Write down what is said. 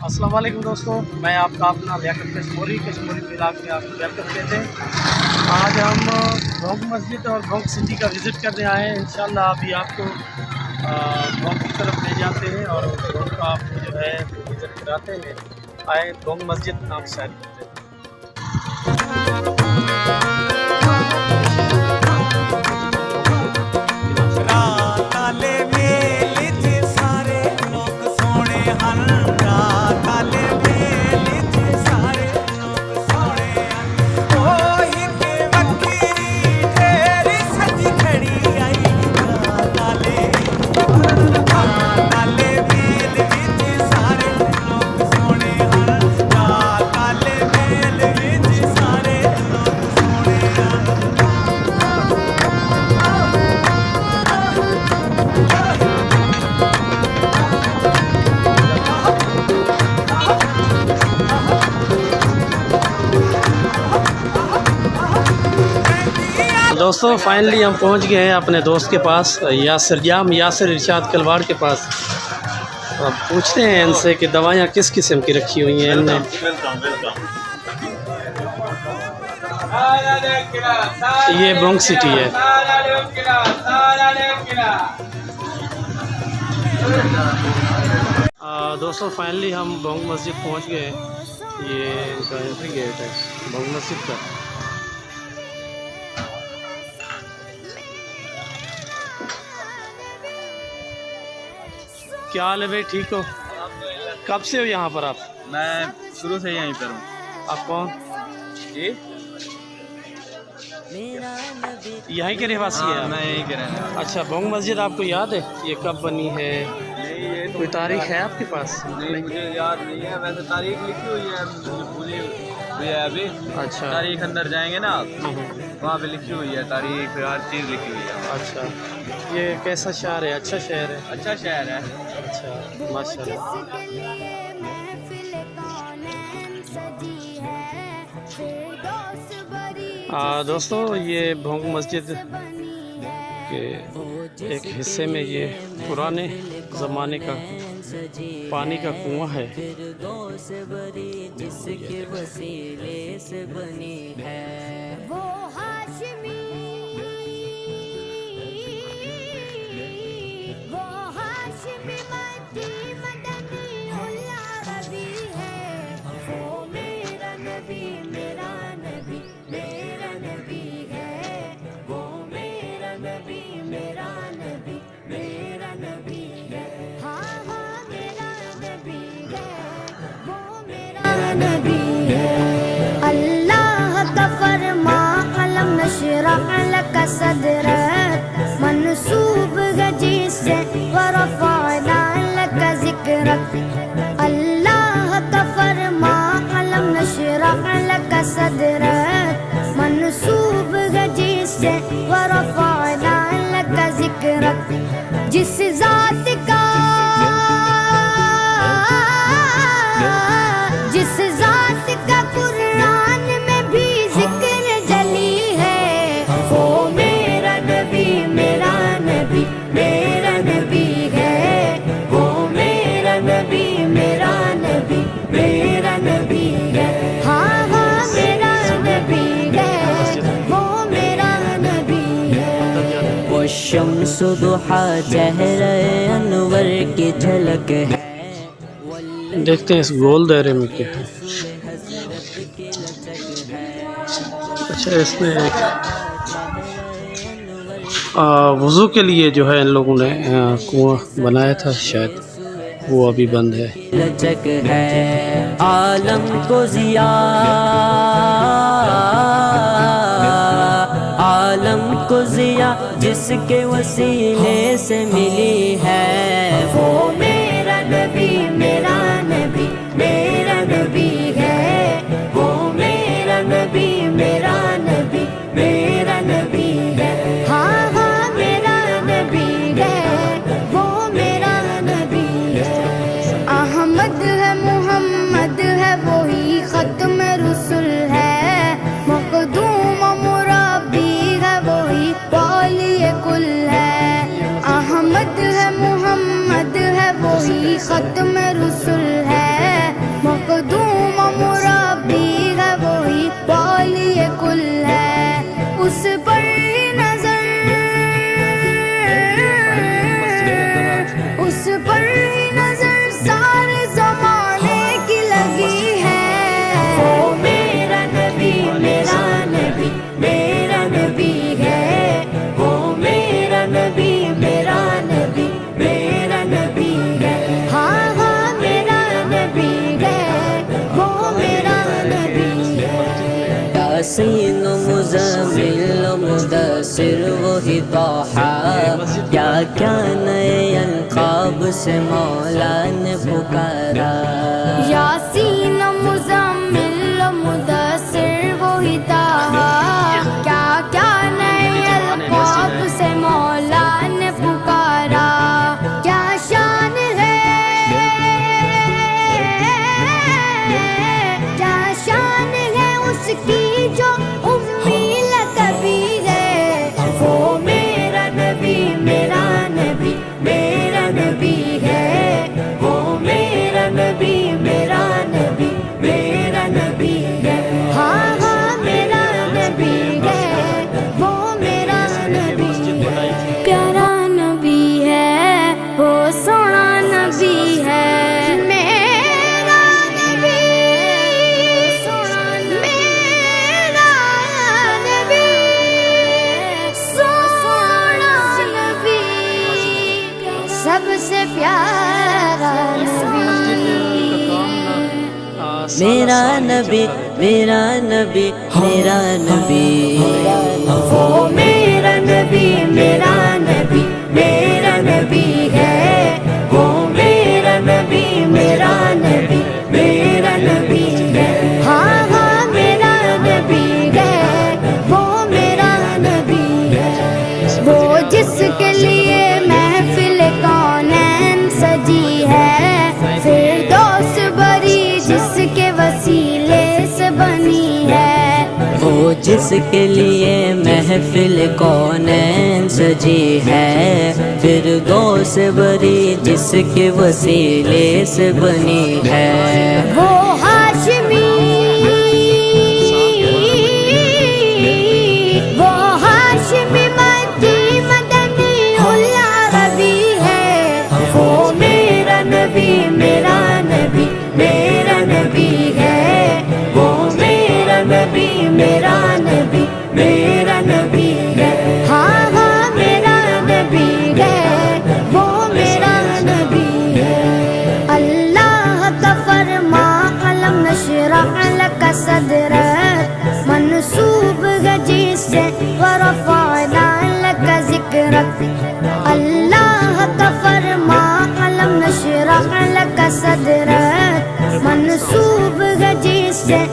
السلام علیکم دوستوں، میں آپ کا اپنا لیاقت کشموری بلاگ میں آپ کو ویلکم کہتے ہیں۔ آج ہم بھونگ مسجد اور بھونگ سٹی کا وزٹ کرنے آئے ہیں۔ انشاءاللہ ابھی آپ کو بھونگ کی طرف لے جاتے ہیں اور بھونگ کا آپ کو جو ہے وزٹ کراتے ہیں۔ آئے بھونگ مسجد نام سیر کرتے ہیں۔ دوستوں فائنلی ہم پہنچ گئے ہیں اپنے دوست کے پاس، یاسر ارشاد کلواڑ کے پاس۔ اب پوچھتے ہیں ان سے کہ دوائیاں کس قسم کی رکھی ہوئی ہیں ان نے۔ یہ بھونگ سٹی ہے۔ دوستوں فائنلی ہم بھونگ مسجد پہنچ گئے۔ یہ ان کا انٹری گیٹ ہے بھونگ مسجد کا۔ کیا حال ہے بھائی، ٹھیک ہو؟ کب سے ہو یہاں پر آپ؟ میں شروع سے یہیں پر ہوں۔ آپ کون؟ جی یہیں کے رہواسی ہیں آپ؟ میں یہیں کے رہنے والا۔ اچھا، بھونگ مسجد آپ کو یاد ہے یہ کب بنی ہے؟ نہیں، یہ تو کوئی تاریخ ہے آپ کے پاس؟ نہیں، مجھے یاد نہیں ہے۔ ویسے تاریخ لکھی ہوئی ہے، مجھے بھولی ہوئی ہے ابھی۔ اچھا تاریخ اندر جائیں گے نا آپ، وہاں پہ لکھی ہوئی ہے تاریخ، ہر چیز لکھی ہوئی ہے۔ اچھا، یہ کیسا شہر ہے؟ اچھا شہر ہے؟ اچھا شہر ہے۔ اچھا ماشاء اللہ۔ دوستوں یہ بھونگ مسجد کے ایک حصے میں یہ پرانے زمانے کا پانی کا کنواں ہے۔ اللہ کا فرما علم نشرح لک صدرک، منصوب گجی سے ورفعنا لک ذکرک۔ اللہ کا فرما علم نشرح لک صدرک، منصوب گجی سے ورفعنا لک ذکرک۔ جس ذات کا قرآن میں بھی ذکر جلی ہے، وہ میرا نبی میرا نبی میرا نبی ہے، وہ میرا نبی میرا نبی میرا نبی ہے۔ ہاں ہاں میرا نبی ہے، وہ میرا نبی ہے۔ وہ شمس ضحیٰ چہرہ انور کی جھلک ہے۔ دیکھتے ہیں اس گول دائرے میں کیا ہے۔ اچھا، اس میں ایک وضو کے لیے جو ہے ان لوگوں نے کنواں بنایا تھا، شاید وہ ابھی بند ہے۔ لچک ہے عالم کو ضیا، عالم کو ضیا جس کے وسیلے سے ملی ہے، وہ میرا نبی میرا نبی میرا نبی ہے، وہ میرا نبی میرا نبی میرا نبی ہے۔ ہاں ہاں میرا نبی ہے، وہ میرا نبی ہے۔ احمد ہے محمد ہے وہی ختم رسول ہے، مقدوم و مربی ہے وہی والی کل ہے۔ احمد ہے محمد ہے وہی ختم رسول ہے، مدثر وہی طٰہٰ، کیا کیا نئے القاب سے مولا نے پکارا۔ یاسین مزمل مدثر وہی طٰہٰ، کیا کیا نئے القاب سے مولا نے پکارا۔ کیا شان ہے، کیا شان ہے اس کی جو امی لقبی ہے۔ وہ میرا نبی میرا نبی میرا نبی ہے، وہ میرا نبی میرا نبی میرا نبی ہے۔ ہاں ہاں میرا نبی ہے، وہ میرا نبی ہے۔ پیارا نبی ہے، وہ سونا نبی ہے، میرا نبی سونا میرا نبی سونا نبی، سب سے پیارا نبی۔ میرا نبی میرا نبی میرا نبی، وہ میرا نبی میرا نبی میرا نبی ہے، وہ میرا نبی میرا نبی میرا نبی ہے۔ ہاں ہاں میرا نبی ہے، وہ میرا نبی ہے۔ وہ جس کے لیے محفل کونین سجی ہے، فردوس بری جس کے وسیلے سے بنی ہے۔ وہ جس کے لیے محفل کونین سجی ہے، فردوس بری جس کے وسیلے سے بنی ہے۔ وہ ہاشمی، وہ ہاشمی مکی مدنی العربی ہے۔ وہ میرا نبی میرا نبی میرا نبی ہے، وہ میرا نبی میرا نبی میرا نبی ہے۔ ہاں ہاں میرا نبی ہے، وہ میرا نبی ہے۔ اللہ کا فرما علم نشرح لک صدرک، منسوب ہے جس سے ورفعنا لک ذکرک۔ اللہ کا فرما علم نشرح لک صدرک، منسوب ہے جس سے